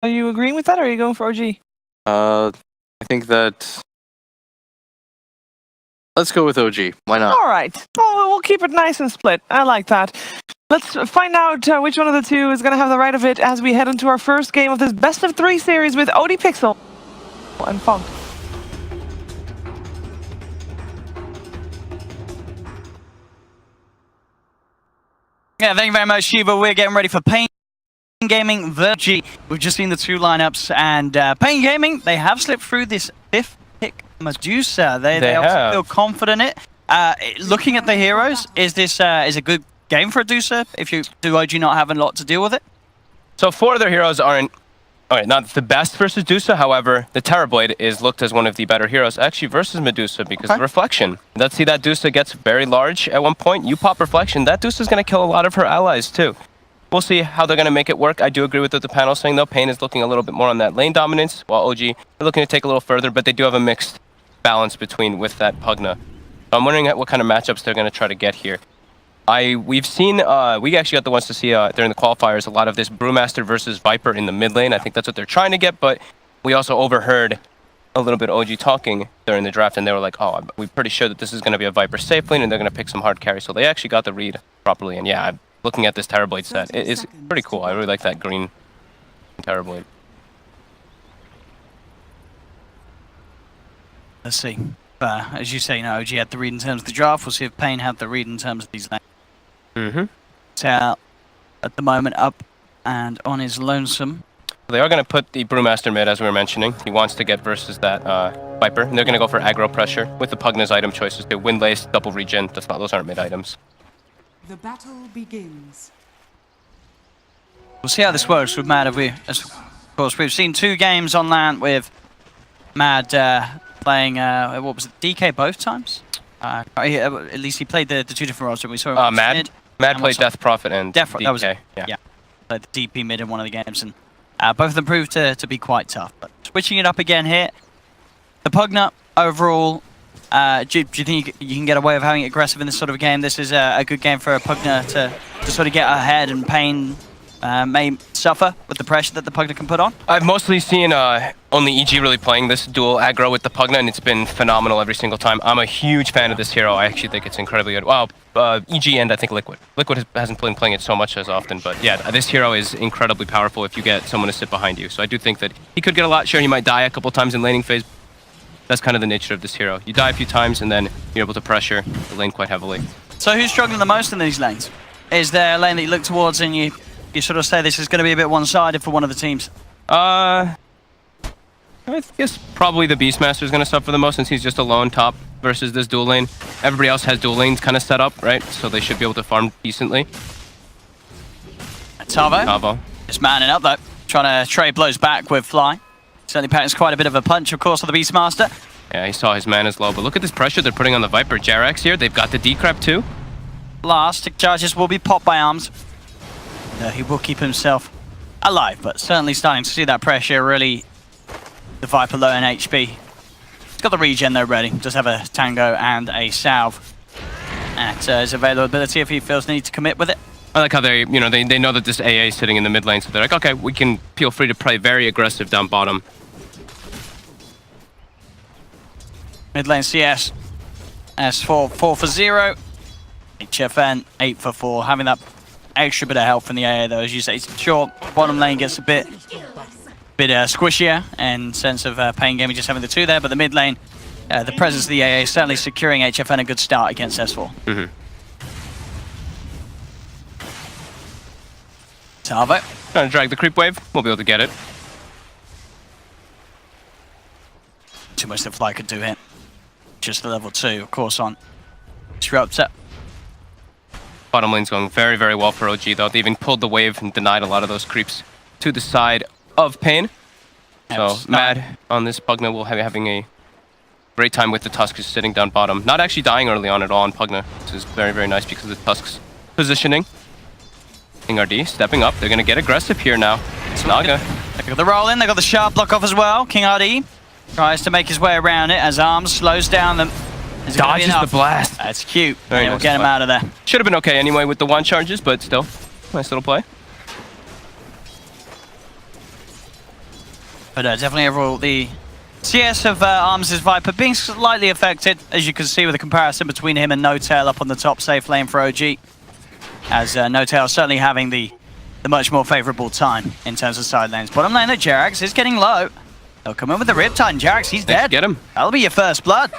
Are you agreeing with that, or are you going for OG? I think that... Let's go with OG. Why not? All right. Well, we'll keep it nice and split. I like that. Let's find out which one of the two is going to have the right of it as we head into our first game of this best of 3 series with OD Pixel and Funk. Yeah, thank you very much, Shiva. We're getting ready for paiN Gaming G. We've just seen the 2 lineups, and paiN Gaming, they have slipped through this 5th pick, Medusa. They also feel confident in it. Looking at the heroes, is this is a good game for Medusa if you do OG not have a lot to deal with it? So 4 of their heroes aren't not the best versus Medusa. However, the Terrorblade is looked as one of the better heroes actually versus Medusa because of Reflection. Let's see that Medusa gets very large at one point. You pop Reflection, that Medusa is going to kill a lot of her allies too. We'll see how they're going to make it work. I do agree with what the panel saying though. paiN is looking a little bit more on that lane dominance, while OG are looking to take a little further, but they do have a mixed balance with that Pugna. So I'm wondering what kind of matchups they're going to try to get here. We've seen, we actually got the ones to see during the qualifiers, a lot of this Brewmaster versus Viper in the mid lane. I think that's what they're trying to get, but we also overheard a little bit of OG talking during the draft, and they were like, oh, we're pretty sure that this is going to be a Viper safe lane, and they're going to pick some hard carry. So they actually got the read properly, and yeah, looking at this Terrorblade set, it is pretty cool. I really like that green Terrorblade. Let's see. As you say, OG had the read in terms of the draft. We'll see if paiN had the read in terms of these lanes. So at the moment up and on his lonesome. They are going to put the Brewmaster mid, as we were mentioning. He wants to get versus that Viper, and they're going to go for aggro pressure with the Pugna's item choices. They Wind Lace, double regen. Those aren't mid items. The battle begins. We'll see how this works with Mad. Of course, we've seen 2 games on LAN with Mad playing, what was it, DK both times? At least he played the 2 different roles that we saw. Mad played Death Prophet and DK. That was it. Yeah. Played the DP mid in one of the games, and both of them proved to be quite tough. But switching it up again here, the Pugna overall, do you think you can get away with having it aggressive in this sort of game? This is a good game for a Pugna to sort of get ahead, and paiN may suffer with the pressure that the Pugna can put on. I've mostly seen only EG really playing this dual aggro with the Pugna, and it's been phenomenal every single time. I'm a huge fan of this hero. I actually think it's incredibly good. Wow, EG and I think Liquid. Liquid hasn't been playing it so much as often, but yeah, this hero is incredibly powerful if you get someone to sit behind you. So I do think that he could get a lot. Sure, he might die a couple times in laning phase. That's kind of the nature of this hero. You die a few times, and then you're able to pressure the lane quite heavily. So who's struggling the most in these lanes? Is there a lane that you look towards and you sort of say this is going to be a bit one-sided for one of the teams? I guess probably the Beastmaster is going to suffer the most since he's just a lone top versus this dual lane. Everybody else has dual lanes kind of set up, right? So they should be able to farm decently. Tavo just manning up though, trying to trade blows back with Fly. Certainly packs quite a bit of a punch, of course, on the Beastmaster. Yeah, he saw his mana's low, but look at this pressure they're putting on the Viper. Jerax here, they've got the decrep too. Last tick charges will be popped by Arms. He will keep himself alive, but certainly starting to see that pressure really. The Viper low in HP. He's got the regen though ready. Does have a Tango and a Salve at his availability if he feels the need to commit with it. I like how they know that this AA is sitting in the mid lane, so they're like, okay, we can feel free to play very aggressive down bottom. Mid lane CS. S4, 4 for 0. HFN, 8 for 4. Having that extra bit of help from the AA though, as you say. Sure, bottom lane gets a bit squishier in sense of paiN Gaming just having the 2 there, but the mid lane, the presence of the AA is certainly securing HFN a good start against S4. Tavo. Trying to drag the creep wave, we'll be able to get it. Too much that Fly could do here. Just the level 2, of course, on Disruptor. Bottom lane's going very, very well for OG though. They even pulled the wave and denied a lot of those creeps to the side of paiN. So Mad on this Pugna will be having a great time with the Tusks sitting down bottom. Not actually dying early on at all on Pugna, which is very, very nice because of the Tusks positioning. King RD stepping up. They're going to get aggressive here now. It's Naga. They got the roll in. They got the sharp block off as well. King RD tries to make his way around it as Arms slows down them. Dodges the blast. That's cute. Very nice. We'll get him out of there. Should have been okay anyway with the 1 charges, but still, nice little play. But definitely overall, the CS of Arms' Viper being slightly affected, as you can see with the comparison between him and NoTail up on the top safe lane for OG. As NoTail certainly having the much more favourable time in terms of side lanes. Bottom lane, Jerax is getting low. They'll come in with the Riptide, and Jerax, he's dead. Get him. That'll be your first blood.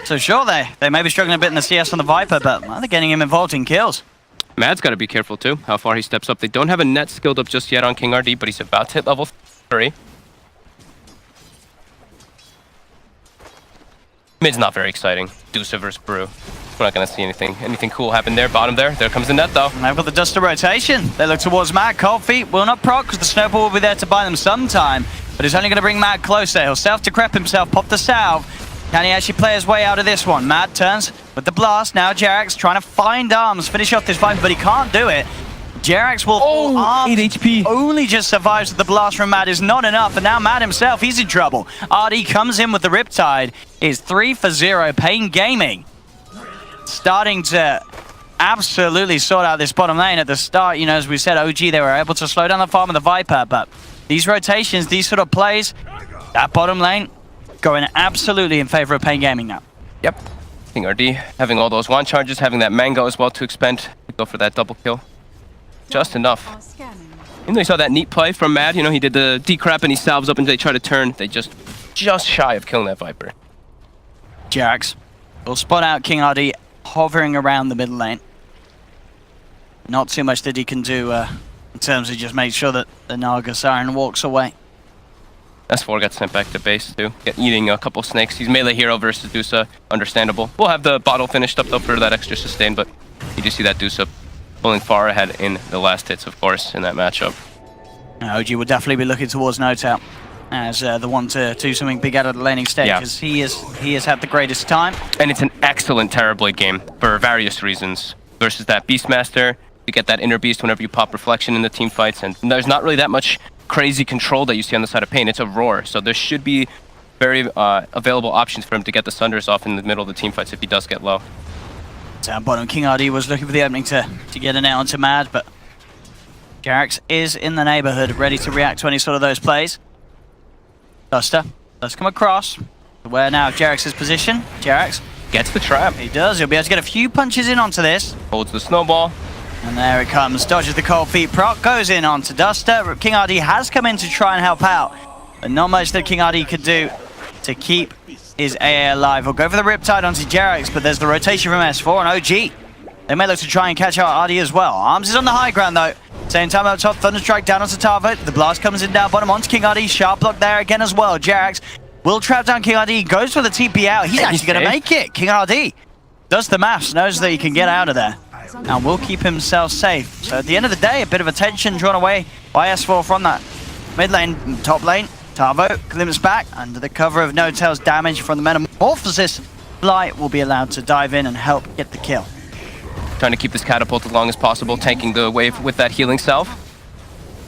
So sure, they may be struggling a bit in the CS on the Viper, but well, they're getting him involved in kills. Mad's got to be careful too, how far he steps up. They don't have a net skilled up just yet on King RD, but he's about to hit level 3. Mid's not very exciting. Dusa versus Brew. We're not going to see anything cool happen there. Bottom there. There comes the net though. And they've got the Duster rotation. They look towards Mad. Cold Feet will not proc because the Snowball will be there to buy them some time. But it's only going to bring Mad closer. He'll self-decrep himself, pop the salve. Can he actually play his way out of this one? Mad turns with the blast. Now Jerax trying to find Arms, finish off this fight, but he can't do it. Jerax will fall. Arms 8 HP. only just survives with the blast from Mad is not enough, and now Mad himself, he's in trouble. RD comes in with the Riptide. Is 3 for 0. paiN Gaming starting to absolutely sort out this bottom lane at the start. You know, as we said, OG, they were able to slow down the farm of the Viper, but these rotations, these sort of plays, that bottom lane going absolutely in favor of paiN Gaming now. Yep. King RD having all those wand charges, having that mango as well to expend. To go for that double kill. Just enough. Even though you saw that neat play from Mad, you know, he did the decrep and he salves up and they try to turn. They just shy of killing that Viper. Jerax will spot out King RD hovering around the middle lane. Not too much that he can do in terms of just make sure that the Naga Siren walks away. S4 got sent back to base too. Eating a couple snakes. He's melee hero versus Dusa. Understandable. We'll have the bottle finished up though for that extra sustain, but you do see that Dusa pulling far ahead in the last hits, of course, in that matchup. OG will definitely be looking towards NoTail as the one to do something big out of the laning stage, because he has had the greatest time. And it's an excellent Terrorblade game for various reasons. Versus that Beastmaster, you get that inner beast whenever you pop reflection in the team fights, and there's not really that much crazy control that you see on the side of paiN. It's a roar, so there should be very available options for him to get the Sunders off in the middle of the team fights if he does get low. Down bottom, King RD was looking for the opening to get an out onto Mad, but Jerax is in the neighborhood, ready to react to any sort of those plays. Duster, let's come across. Where now Jerax's position. Jerax Gets the trap. he does. He'll be able to get a few punches in onto this. Holds the snowball. And there it comes. Dodges the cold feet proc. Goes in onto Duster. King RD has come in to try and help out. But not much that King RD could do to keep his AA alive. He'll go for the Riptide onto Jerax, but there's the rotation from S4 and OG. They may look to try and catch out RD as well. Arms is on the high ground though. Same time up top, Thunderstrike down onto Tavo. The blast comes in down bottom onto King RD. Sharp block there again as well. Jerax will trap down King RD. Goes for the TP out. He's actually going to make it. King RD does the maths. Knows that he can get out of there. And will keep himself safe. So at the end of the day, a bit of attention drawn away by S4 from that mid lane, top lane. Tavo glimpses back under the cover of NoTail's damage from the Metamorphosis. Blight will be allowed to dive in and help get the kill. Trying to keep this catapult as long as possible, tanking the wave with that healing self.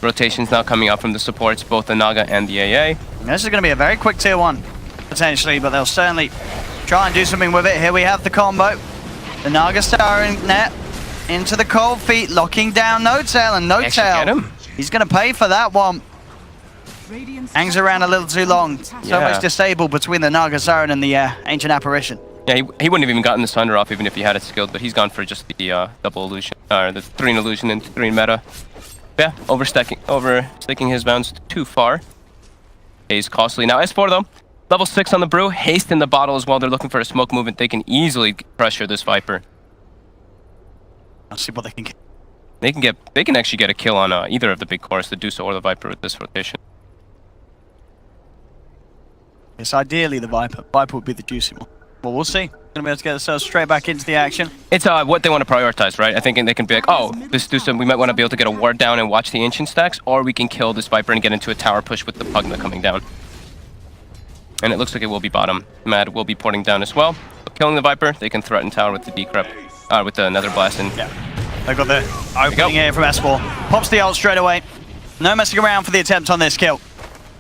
Rotations now coming out from the supports, both the Naga and the AA. And this is going to be a very quick tier 1, potentially, but they'll certainly try and do something with it. Here we have the combo. The Naga Star in net, into the cold feet, locking down NoTail, and NoTail, he's going to pay for that one. Hangs around a little too long. So much disabled between the Naga Siren and the Ancient Apparition. Yeah, he wouldn't have even gotten the Sunder off even if he had it skilled, but he's gone for just the double illusion, or the 3 in illusion and 3 in meta. Yeah, overstaking his bounds too far. Is costly. Now S4 though, level 6 on the Brew, haste in the bottle as well. They're looking for a smoke movement. They can easily pressure this Viper. Let's see what they can get. They can actually get a kill on either of the big cores, the Dusa or the Viper with this rotation. Yes, ideally the Viper. Viper would be the juicy one. Well, we'll see. Gonna be able to get ourselves straight back into the action. It's what they want to prioritize, right? I think they can be like, oh, this Dusa, we might want to be able to get a ward down and watch the Ancient stacks, or we can kill this Viper and get into a tower push with the Pugna coming down. And it looks like it will be bottom. Mad will be porting down as well. So killing the Viper, they can threaten tower with the decrep, with the Nether Blast. And yeah, they've got the opening here from S4. Pops the ult straight away. No messing around for the attempt on this kill.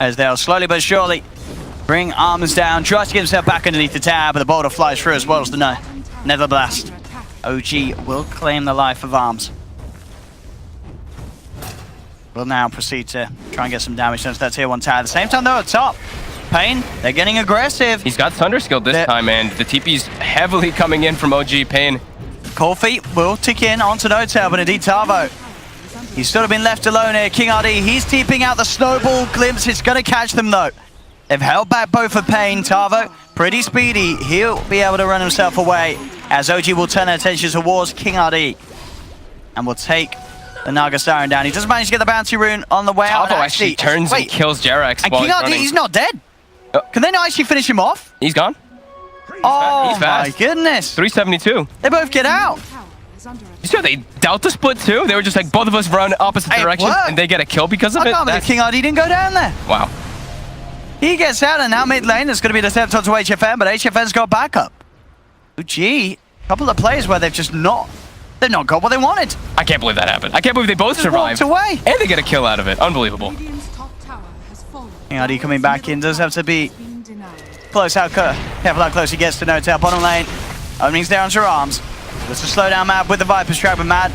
As they'll slowly but surely bring Arms down, tries to get himself back underneath the tower, but the boulder flies through as well as the Nether Blast. OG will claim the life of Arms. will now proceed to try and get some damage into that tier 1 tower. At the same time, though, at top, paiN, they're getting aggressive. He's got Thunder Skill this time, and the TP's heavily coming in from OG. paiN. Cold Feet will tick in onto Notail, but indeed Tavo, he's sort of been left alone here. King RD, he's TPing out the Snowball Glimpse. It's going to catch them, though. They've held back both for paiN. Tavo, pretty speedy. He'll be able to run himself away as OG will turn their attention towards King RD and will take the Naga Siren down. He does manage to get the bounty rune on the way out. Tavo actually turns and kills Jerax and while King he's RD, running. he's not dead. Can they not actually finish him off? He's gone. Oh He's my fast. goodness. 372. They both get out. You sure they dealt the split too? They were just like, both of us run opposite directions, worked. and they get a kill because of I it? can't believe King RD didn't go down there. Wow. He gets out, and now mid lane, there's going to be an attempt onto HFN, but HFN's got backup. OG, a couple of players where they've not got what they wanted. I can't believe that happened. I can't believe they both survived. Walked away. And they get a kill out of it. Unbelievable. Radiant's top tower has fallen. King RD coming back in, does have to be Been denied. close, careful how close he gets to Notail. Bottom lane, openings there onto Arms. There's a slowdown map with the Viper's Trap, but Mad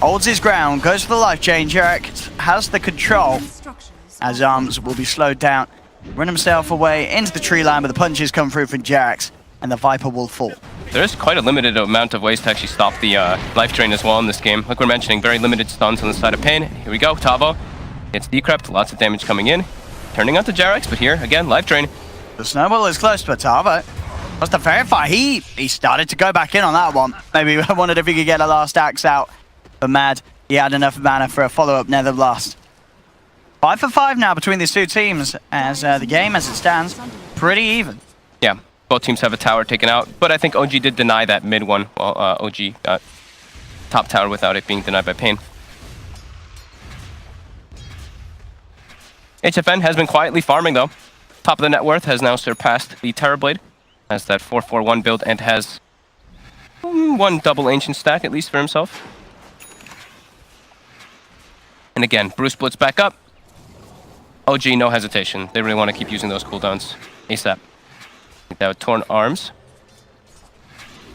holds his ground, goes for the life chain. Jerax has the control Structures. as Arms will be slowed down. Run himself away into the tree line, but the punches come through from Jerax, and the Viper will fall. There's quite a limited amount of ways to actually stop the life drain as well in this game. Like we're mentioning, very limited stuns on the side of paiN. Here we go, Tavo gets decrept, lots of damage coming in. Turning onto Jerax, but here, again, life drain. The snowball is close, but Tavo wants to verify. He started to go back in on that one. Maybe I wondered if he could get a last axe out. But Mad, he had enough mana for a follow-up Nether Blast. 5 for 5 now between these two teams, as the game, as it stands, pretty even. Yeah, both teams have a tower taken out, but I think OG did deny that mid one. Well, OG got top tower without it being denied by paiN. HFN has been quietly farming though. Top of the net worth has now surpassed the Terrorblade. Has that 4-4-1 build and has one double ancient stack at least for himself. And again, Bruce splits back up. OG, no hesitation. They really want to keep using those cooldowns ASAP. Without torn arms.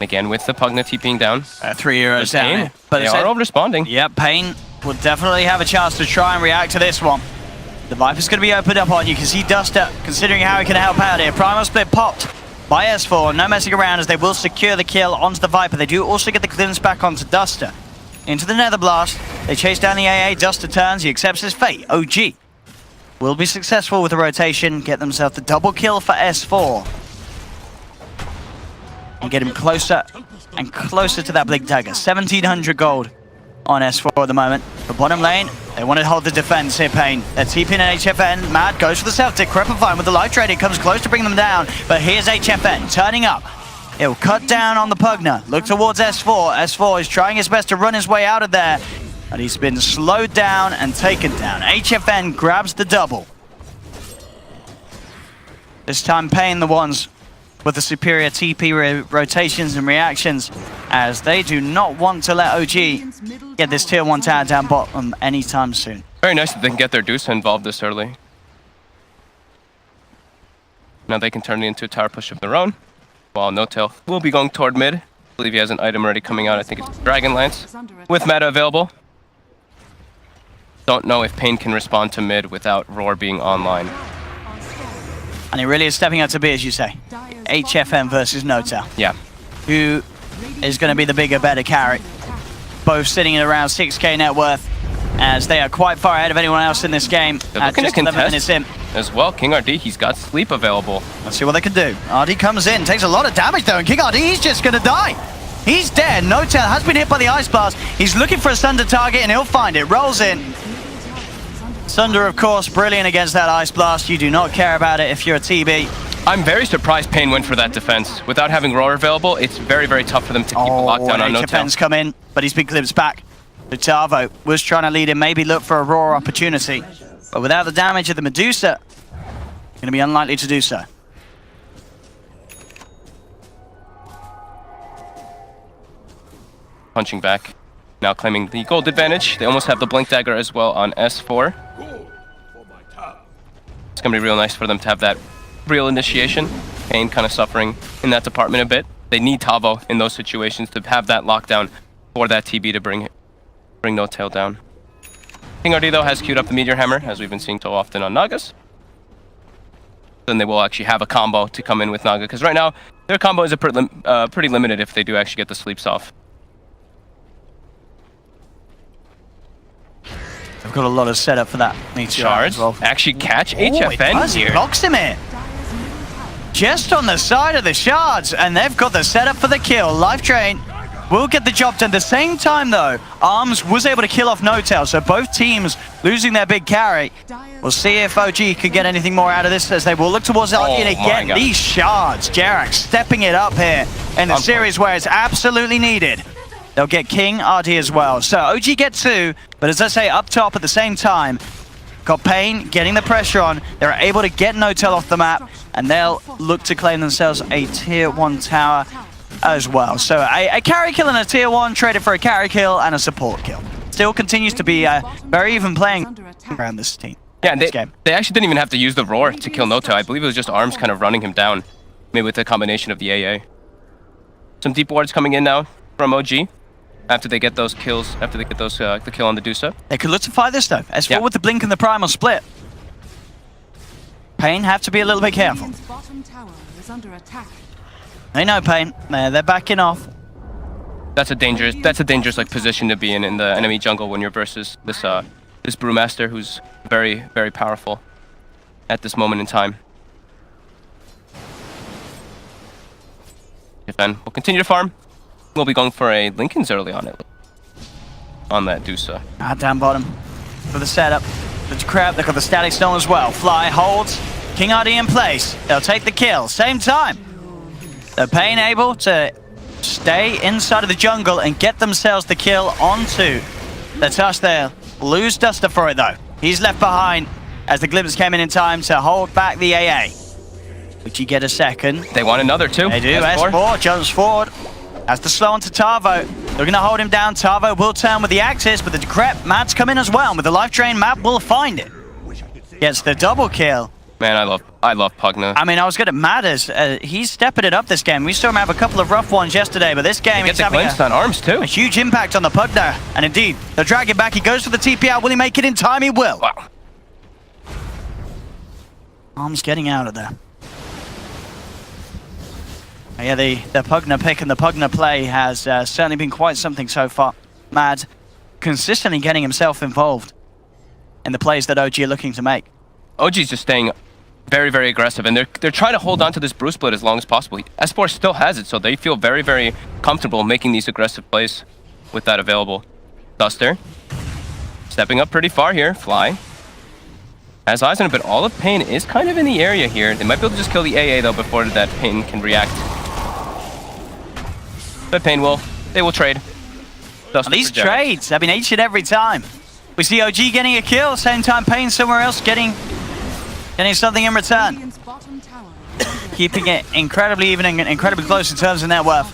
Again, with the Pugna TPing down. 3 euros down. But they are all responding. Yeah, paiN will definitely have a chance to try and react to this one. The Viper's going to be opened up on. You can see Duster considering how he can help out here. Primal Split popped by S4. No messing around as they will secure the kill onto the Viper. They do also get the glimpse back onto Duster. Into the Nether Blast. They chase down the AA. Duster turns. He accepts his fate. OG will be successful with the rotation. Get themselves the double kill for S4. And get him closer and closer to that Blink Dagger. 1700 gold on S4 at the moment. For bottom lane, they want to hold the defense here, paiN. They're TPing an HFN. Mad goes for the Celtic. Crepifying with the life trade. It comes close to bring them down. But here's HFN turning up. He'll cut down on the Pugna. Look towards S4. S4 is trying his best to run his way out of there. But he's been slowed down and taken down. HFN grabs the double. This time paiN the ones with the superior TP rotations and reactions, as they do not want to let OG get this tier 1 tower down bottom anytime soon. Very nice that they can get their Deuce involved this early. Now they can turn it into a tower push of their own, while Notail will be going toward mid. I believe he has an item already coming out. I think it's Dragon Lance with meta available. Don't know if paiN can respond to mid without Roar being online. And he really is stepping up to be, as you say, HFN versus Notail. Yeah. Who is going to be the bigger, better carry. Both sitting at around 6k net worth, as they are quite far ahead of anyone else in this game. They're looking to just 11 minutes in. as well. King RD, he's got sleep available. Let's see what they can do. RD comes in, takes a lot of damage though, and King RD, he's just going to die. He's dead. Notail has been hit by the Ice Blast. He's looking for a Sunder target, and he'll find it. Rolls in. Sunder, of course, brilliant against that Ice Blast. You do not care about it if you're a TB. I'm very surprised paiN went for that defense. Without having Roar available, it's very, very tough for them to keep the lockdown on Notail. HFN's come in, but he's been glimpsed back. Tavo was trying to lead him, maybe look for a Roar opportunity. But without the damage of the Medusa, going to be unlikely to do so. Punching back. Now claiming the gold advantage. They almost have the Blink Dagger as well on S4. It's going to be real nice for them to have that real initiation. paiN kind of suffering in that department a bit. They need Tavo in those situations to have that lockdown for that TB to bring Notail down. King RD though has queued up the Meteor Hammer, as we've been seeing so often on Nagas. Then they will actually have a combo to come in with Naga, because right now their combo is pretty limited if they do actually get the sleeps off. They've got a lot of setup for that Meteor Shards as well. actually catch Oh, it HFN does. He here. blocks him here. Just on the side of the shards, and they've got the setup for the kill. Life Drain will get the job done. At the same time, though, Arms was able to kill off No-Tail, so both teams losing their big carry. We'll see if OG could get anything more out of this as they will look towards LG. And again, God. these shards, JerAx stepping it up here in the series where it's absolutely needed. They'll get King RD as well. So OG get 2, but as I say, up top at the same time, got paiN getting the pressure on. They're able to get No-Tail off the map, and they'll look to claim themselves a tier 1 tower as well. So a carry kill and a tier 1 traded for a carry kill and a support kill. Still continues to be very even playing around this team. Yeah, they actually didn't even have to use the Roar to kill No-Tail. I believe it was just Arms kind of running him down, maybe with a combination of the AA. Some deep wards coming in now from OG. After they get those kills, the kill on the Dusa. They could look to fight this though. S4 Yeah. with the blink and the primal split. paiN have to be a little bit careful. Radiant's bottom tower is under attack. They know paiN. They're backing off. That's a dangerous like position to be in the enemy jungle when you're versus this Brewmaster who's very, very powerful at this moment in time. Defend. We'll continue to farm. We'll be going for a Lincoln's early on it. On that Dusa. Down bottom for the setup. The crab, they've got the static stone as well. Fly, holds, King RD in place. They'll take the kill. Same time. The paiN able to stay inside of the jungle and get themselves the kill onto the Tusk there. Lose Duster for it though. He's left behind as the glimpse came in time to hold back the AA. Would you get a second? They want another too. They do. S4 jumps forward. Has to slow onto Tavo. They're going to hold him down. Tavo will turn with the Axis, but the Decrep, Matt's come in as well. With the life drain, Matt will find it. Gets the double kill. Man, I love Pugna. I mean, I was good at Matt as he's stepping it up this game. We saw him have a couple of rough ones yesterday, but this game Get he's the having glimpse on Arms too. a huge impact on the Pugna. And indeed, they'll drag it back. He goes for the TP out. Will he make it in time? He will. Wow. Arms getting out of there. Yeah, the Pugna pick and the Pugna play has certainly been quite something so far. Mad consistently getting himself involved in the plays that OG are looking to make. OG's just staying very, very aggressive, and they're trying to hold on to this brew split as long as possible. S4 still has it, so they feel very, very comfortable making these aggressive plays with that available. Duster stepping up pretty far here. Fly has eyes on it, but all of paiN is kind of in the area here. They might be able to just kill the AA though before that paiN can react. But paiN they will trade. These trades, I mean, each and every time. We see OG getting a kill, same time paiN somewhere else getting something in return. Radiant's bottom tower is under attack. Keeping it incredibly even and incredibly close in terms of net worth.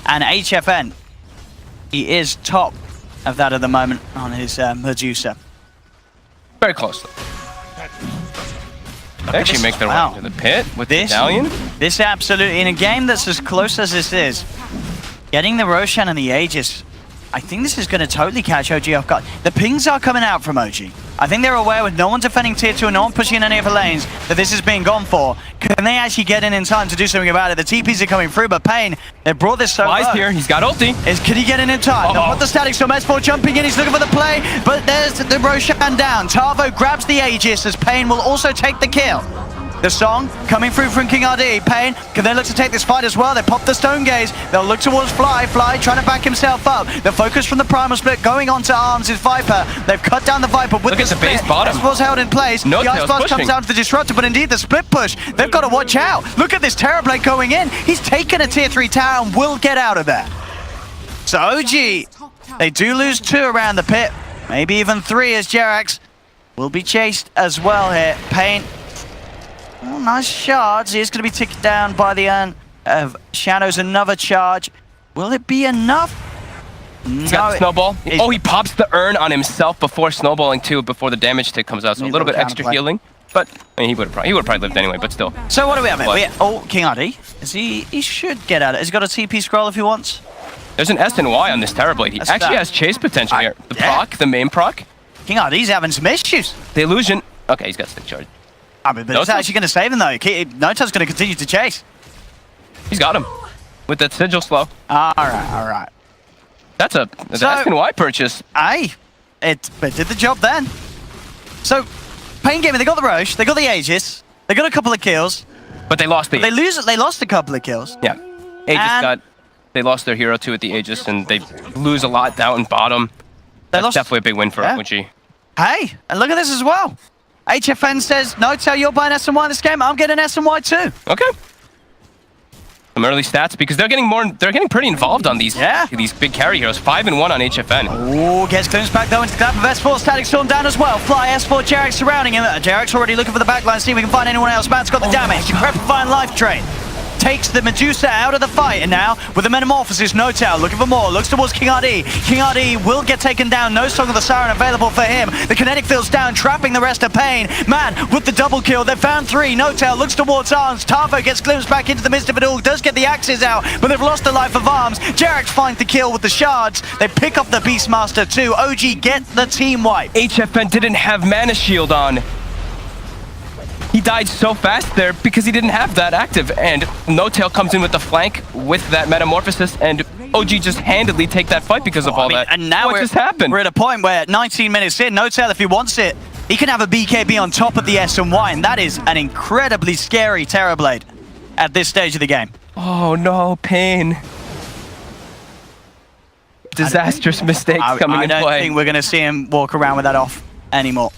And HFN, he is top of that at the moment on his Medusa. Very close. They actually make their way into the pit with the medallion. This absolutely, in a game that's as close as this is, getting the Roshan and the Aegis, I think this is going to totally catch OG off guard. The pings are coming out from OG. I think they're aware with no one defending tier 2 and no one pushing in any of the lanes that this is being gone for. Can they actually get in time to do something about it? The TPs are coming through, but paiN, they brought this so Flies low. here, he's got ulti. Can he get in time? They'll put the static storm. S4 jumping in, he's looking for the play, but there's the Roshan down. Tavo grabs the Aegis as paiN will also take the kill. The song coming through from King RD. paiN, can they look to take this fight as well? They pop the Stone Gaze. They'll look towards Fly. Fly trying to back himself up. The focus from the Primal Split going on to Arms is Viper. They've cut down the Viper with the split. Base bottom. S4's held in place. No the Ice Blast comes down to the Disruptor, but indeed the split push. They've got to watch out. Look at this Terrorblade going in. He's taken a tier 3 tower and will get out of there. So OG, they do lose 2 around the pit. Maybe even 3 as JerAx will be chased as well here. paiN. Oh, nice shards. He is going to be ticked down by the urn of Shadows. Another charge. Will it be enough? He's got the snowball. Oh, he pops the urn on himself before snowballing too, before the damage tick comes out. So a little bit extra healing. But I mean, he would have probably lived anyway, but still. So what do we have here? Oh, King RD. He should get at it. Has he got a TP scroll if he wants? There's an S and Y on this Terrorblade. He actually has chase potential here. The proc, the main proc. King RD's having some issues. The illusion. Okay, he's got stick charge. I mean, but it's actually going to save him though. Notel's going to continue to chase. He's got him with that sigil slow. All right. That's a SNY purchase. Aye, it did the job then. So, paiN Gaming, they got the Roche, they got the Aegis, they got a couple of kills. But they lost the. They lost a couple of kills. Yeah, they lost their hero too at the Aegis, and they lose a lot down bottom. That's definitely a big win for OG. Hey, and look at this as well. HFN says, Notel, you're buying SNY this game, I'm getting SNY too. Okay. Some early stats because they're getting pretty involved on these big carry heroes. 5-1 on HFN. Oh, gets glimpsed back though into the gap of S4. Static Storm down as well. Fly S4, Jarek surrounding him. Jarek's already looking for the backline, see if we can find anyone else. Matt's got the damage. Prepifying life drain. Takes the Medusa out of the fight, and now with the Metamorphosis, Notel looking for more, looks towards King RD. King RD will get taken down, no Song of the Siren available for him. The kinetic field's down, trapping the rest of paiN. Man, with the double kill, they've found 3. Notel looks towards Arms. Tavo gets glimpsed back into the midst of it all, does get the axes out, but they've lost the life of Arms. Jarek finds the kill with the shards. They pick up the Beastmaster too. OG get the team wipe. HFN didn't have mana shield on. He died so fast there because he didn't have that active, and Notel comes in with the flank with that Metamorphosis, and OG just handedly take that fight because of all that. And now what just happened? We're at a point where 19 minutes in, Notel, if he wants it, he can have a BKB on top of the SNY, and that is an incredibly scary Terrorblade at this stage of the game. Oh no, paiN. Disastrous mistakes coming in play. I don't think we're going to see him walk around with that off anymore.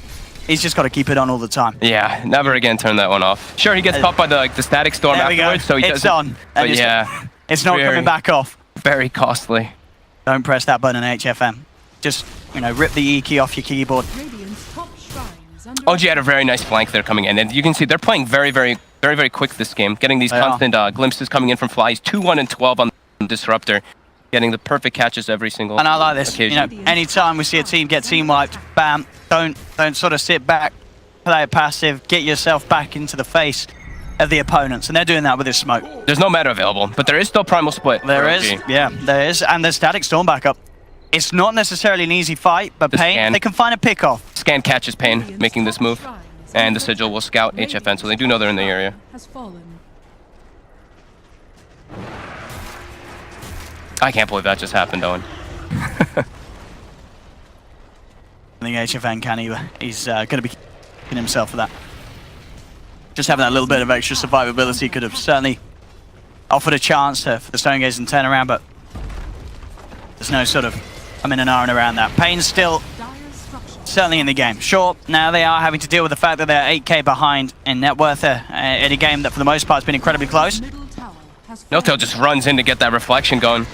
He's just got to keep it on all the time. Yeah, never again turn that one off. Sure, he gets caught by the Static Storm afterwards, so he it's on. But yeah, it's not coming back off. Very costly. Don't press that button, HFM. Just, rip the E key off your keyboard. OG had a very nice flank there coming in, and you can see they're playing very quick this game, getting these constant glimpses coming in from Flies. 2-1 and 12 on the Disruptor. Getting the perfect catches every single And I like this. occasion. Anytime we see a team get team wiped, bam, don't sort of sit back, play it passive, get yourself back into the face of the opponents. And they're doing that with this smoke. There's no meta available, but there is still Primal Split. There is, there is. And there's Static Storm backup. It's not necessarily an easy fight, but paiN, they can find a pick-off. Scan catches paiN, making this move. And the Sigil will scout HFN, so they do know they're in the area. I can't believe that just happened, Owen. I think HFN can either. He's going to be kicking himself for that. Just having that little bit of extra survivability could have certainly offered a chance for the Stone Gaze and turn around, but there's no sort of in and around that. paiN's still certainly in the game. Sure, now they are having to deal with the fact that they're 8k behind in net worth in a game that for the most part has been incredibly close. Notel just runs in to get that reflection going.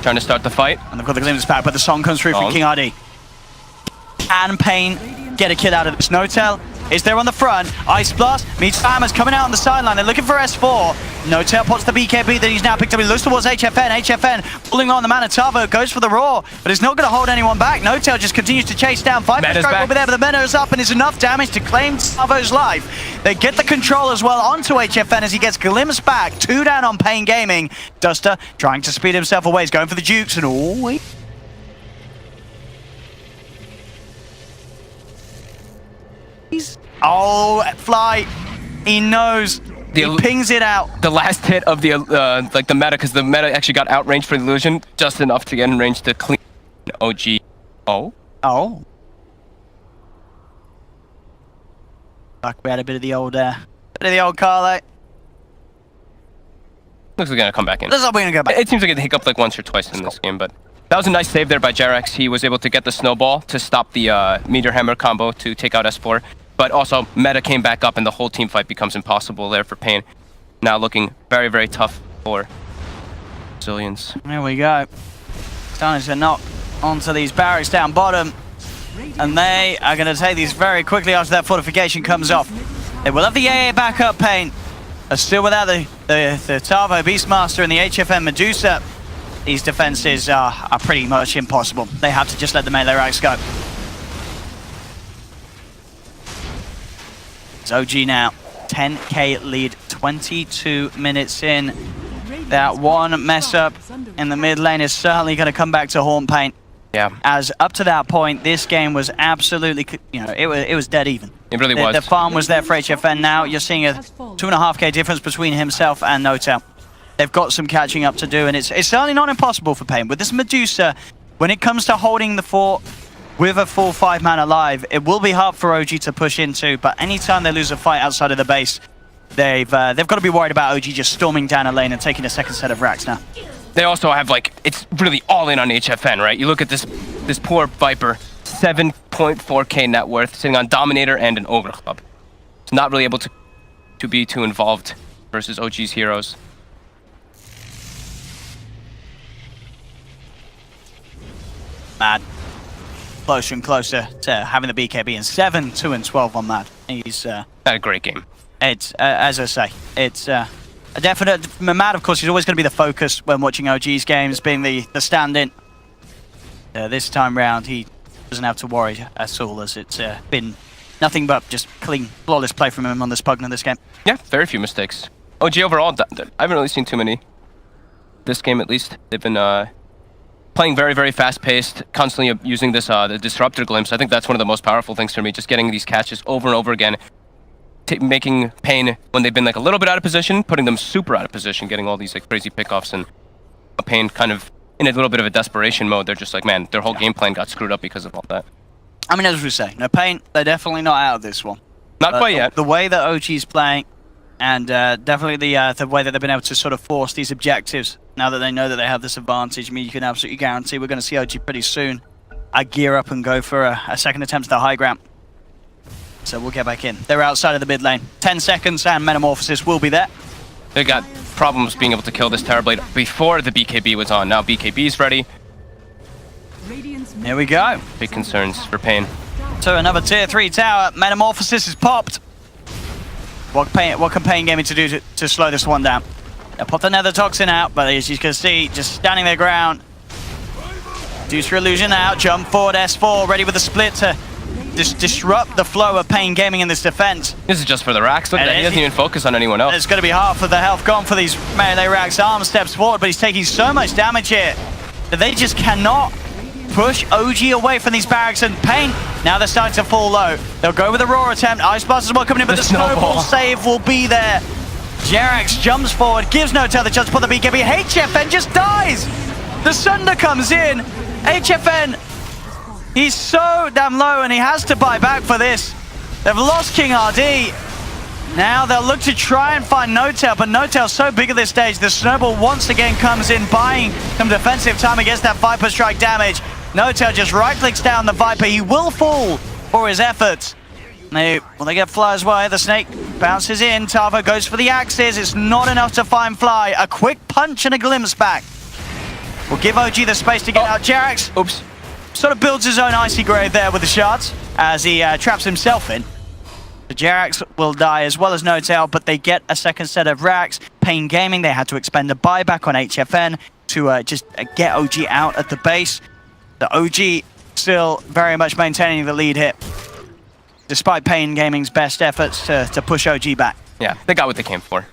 Trying to start the fight. And they've got the glimpse back, but the song comes through from King RD. Can paiN get a kill out of this? Notel is there on the front. Ice Blast meets Farmers coming out on the sideline. They're looking for S4. Notel pots the BKB that he's now picked up. He looks towards HFN. HFN pulling on the man of Tavo. Goes for the roar, but it's not going to hold anyone back. Notel just continues to chase down. Viper Strike will be there, but the Meta is up and it's enough damage to claim Tavo's life. They get the control as well onto HFN as he gets glimpsed back. 2 down on paiN Gaming. Duster trying to speed himself away. He's going for the Jukes and Fly. He knows. He pings it out. The last hit of the the meta, because the meta actually got outranged for the illusion, just enough to get in range to clean OG. Oh. Like we had a bit of the old Carlo. Looks like we're gonna come back in. Looks like we're gonna go back. It seems like it hiccuped like once or twice in this game, but that was a nice save there by Jarex. He was able to get the snowball to stop the Meteor Hammer combo to take out S4. But also, meta came back up and the whole team fight becomes impossible there for paiN. Now looking very tough for Zillions. There we go. Starting to knock onto these barracks down bottom. And they are going to take these very quickly after that fortification comes off. They will have the AA back up, paiN. Still without the Tavo Beastmaster and the HFN Medusa. These defenses are pretty much impossible. They have to just let the melee racks go. It's OG now, 10k lead, 22 minutes in. That one mess up in the mid lane is certainly going to come back to haunt paiN. Yeah. As up to that point, this game was absolutely, it was dead even. It really was. The farm was there for HFN. Now you're seeing a 2.5k difference between himself and Notel. They've got some catching up to do, and it's certainly not impossible for paiN. With this Medusa, when it comes to holding the fort with a full 5-man alive, it will be hard for OG to push into, but anytime they lose a fight outside of the base, they've got to be worried about OG just storming down a lane and taking a second set of racks now. They also have, like, it's really all in on HFN, right? You look at this poor Viper, 7.4k net worth, sitting on Dominator and an Ogre Club. It's not really able to be too involved versus OG's heroes. Mad. Closer and closer to having the BKB, and 7, 2, and 12 on Mad. He's had a great game. It's as I say, it's a definite. Mad, of course, he's always going to be the focus when watching OG's games, being the stand-in. This time round, he doesn't have to worry at all, as it's been nothing but just clean, flawless play from him on this Pugna this game. Yeah, very few mistakes. OG overall, I haven't really seen too many. This game, at least, they've been playing very, very fast-paced, constantly using this the Disruptor Glimpse. I think that's one of the most powerful things for me, just getting these catches over and over again, making paiN, when they've been like a little bit out of position, putting them super out of position, getting all these like crazy pickoffs, and paiN kind of in a little bit of a desperation mode. They're just like, man, their whole game plan got screwed up because of all that. I mean, as we say, no, paiN, they're definitely not out of this one. Not quite yet. The way that OG's playing, and definitely the way that they've been able to sort of force these objectives, now that they know that they have this advantage, I mean, you can absolutely guarantee we're going to see OG pretty soon. I gear up and go for a second attempt at the high ground. So we'll get back in. They're outside of the mid lane. 10 seconds and Metamorphosis will be there. They got problems being able to kill this Terrorblade before the BKB was on. Now BKB's ready. Here we go. Big concerns for paiN. So another tier 3 tower. Metamorphosis is popped. What can paiN Gaming to do to slow this one down? They'll pop the Nether Toxin out, but as you can see, just standing their ground. Deucer Illusion out, jump forward, S4, ready with a split to just disrupt the flow of paiN Gaming in this defense. This is just for the racks. Look at that, he doesn't even focus on anyone else. It's going to be half of the health gone for these melee racks. Arm steps forward, but he's taking so much damage here that they just cannot push OG away from these barracks, and paiN, now they're starting to fall low. They'll go with a Roar attempt. Ice Blast as well coming in, but the snowball save will be there. Jerax jumps forward, gives Notel the chance to put the BKB. HFN just dies! The Sunder comes in. HFN, he's so damn low, and he has to buy back for this. They've lost King RD. Now they'll look to try and find Notel, but Notel's so big at this stage. The snowball once again comes in, buying some defensive time against that Viper strike damage. Notel just right-clicks down the Viper. He will fall for his efforts. They get Fly as well. The Snake bounces in. Tavo goes for the axes. It's not enough to find Fly. A quick punch and a glimpse back will give OG the space to get out. Jerax, oops, sort of builds his own icy grave there with the shards as he traps himself in. The Jerax will die as well as Notel, but they get a second set of racks. paiN Gaming, they had to expend a buyback on HFN to just get OG out at the base. The OG still very much maintaining the lead here, despite paiN Gaming's best efforts to push OG back. Yeah, they got what they came for.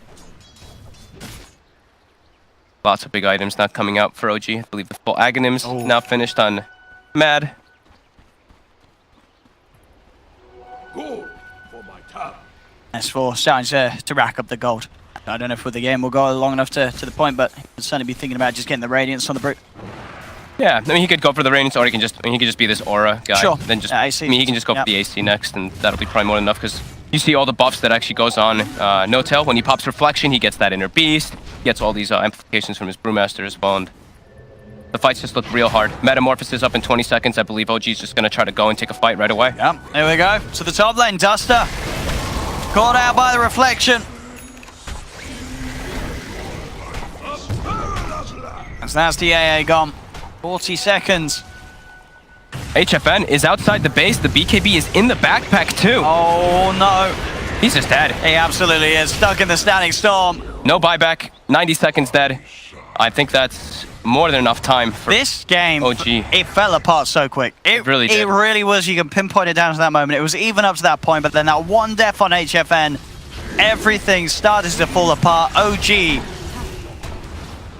Lots of big items not coming out for OG. I believe the full Aghanims now finished on Mad. S4 starting to rack up the gold. I don't know if the game will go long enough to the point, but he'll certainly be thinking about just getting the Radiance on the Brute. Yeah, I mean, he could go for the Radiance, or he can just be this Aura guy. Sure. Then just, AC. I mean, he can just go for the AC next, and that'll be probably more than enough, because you see all the buffs that actually goes on Notel. When he pops Reflection, he gets that Inner Beast, gets all these amplifications from his Brewmaster as well, and the fights just look real hard. Metamorphosis up in 20 seconds. I believe OG's just going to try to go and take a fight right away. Yeah, there we go. To the top lane, Duster. Caught out by the Reflection. As that's the AA gone. 40 seconds. HFN is outside the base. The BKB is in the backpack too. Oh no. He's just dead. He absolutely is. Stuck in the standing storm. No buyback. 90 seconds dead. I think that's more than enough time for this game. OG. It fell apart so quick. It really did. It really was. You can pinpoint it down to that moment. It was even up to that point, but then that one death on HFN, everything started to fall apart. OG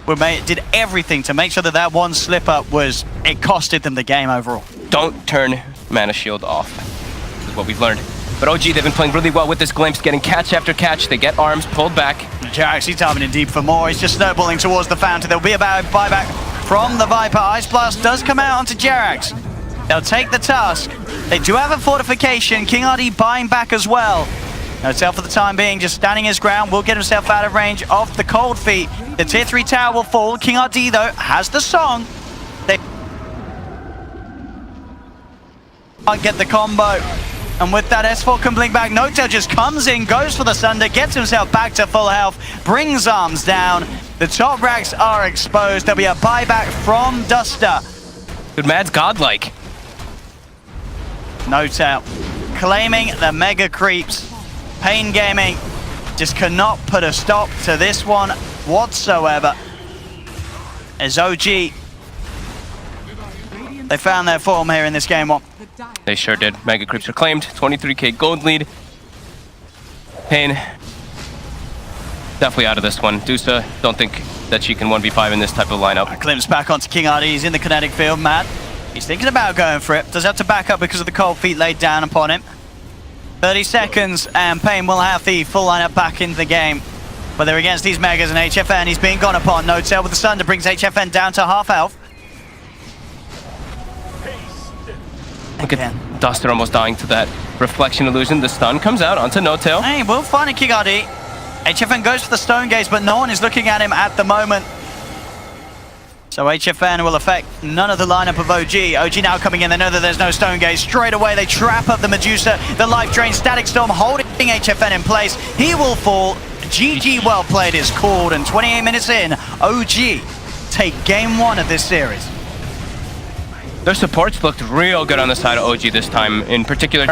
did everything to make sure that that one slip up it costed them the game overall. Don't turn Mana Shield off. This is what we've learned. But OG, they've been playing really well with this glimpse, getting catch after catch. They get arms pulled back. Jax, he's diving in deep for more. He's just snowballing towards the fountain. There'll be a buyback from the Viper. Ice Blast does come out onto Jerax. They'll take the Tusk. They do have a fortification. King RD buying back as well. Notel for the time being, just standing his ground, will get himself out of range of the cold feet. The tier 3 tower will fall. King RD, though, has the song. They can't get the combo. And with that, S4 can blink back. Notel just comes in, goes for the Sunder, gets himself back to full health, brings arms down. The top racks are exposed. There'll be a buyback from Duster. Dude, Mad's godlike. Notel claiming the mega creeps. paiN Gaming just cannot put a stop to this one whatsoever. As OG, they found their form here in this game one. They sure did. Mega Creeps are claimed. 23k gold lead. paiN definitely out of this one. Dusa, don't think that she can 1v5 in this type of lineup. Glimpse back onto King RD. He's in the kinetic field. Matt, he's thinking about going for it. Does have to back up because of the cold feet laid down upon him. 30 seconds and paiN will have the full lineup back in the game. But they're against these Megas and HFN. He's being gone upon. Notel with the Sunder brings HFN down to half health. Look at Duster almost dying to that reflection illusion. The stun comes out onto Notel. Hey, we'll find a King RD. HFN goes for the Stone Gaze, but no one is looking at him at the moment. So HFN will affect none of the lineup of OG. OG now coming in, they know that there's no Stone Gaze. Straight away, they trap up the Medusa. The Life Drain, Static Storm holding HFN in place. He will fall. GG well played is called, and 28 minutes in, OG take game one of this series. Their supports looked real good on the side of OG this time. In particular,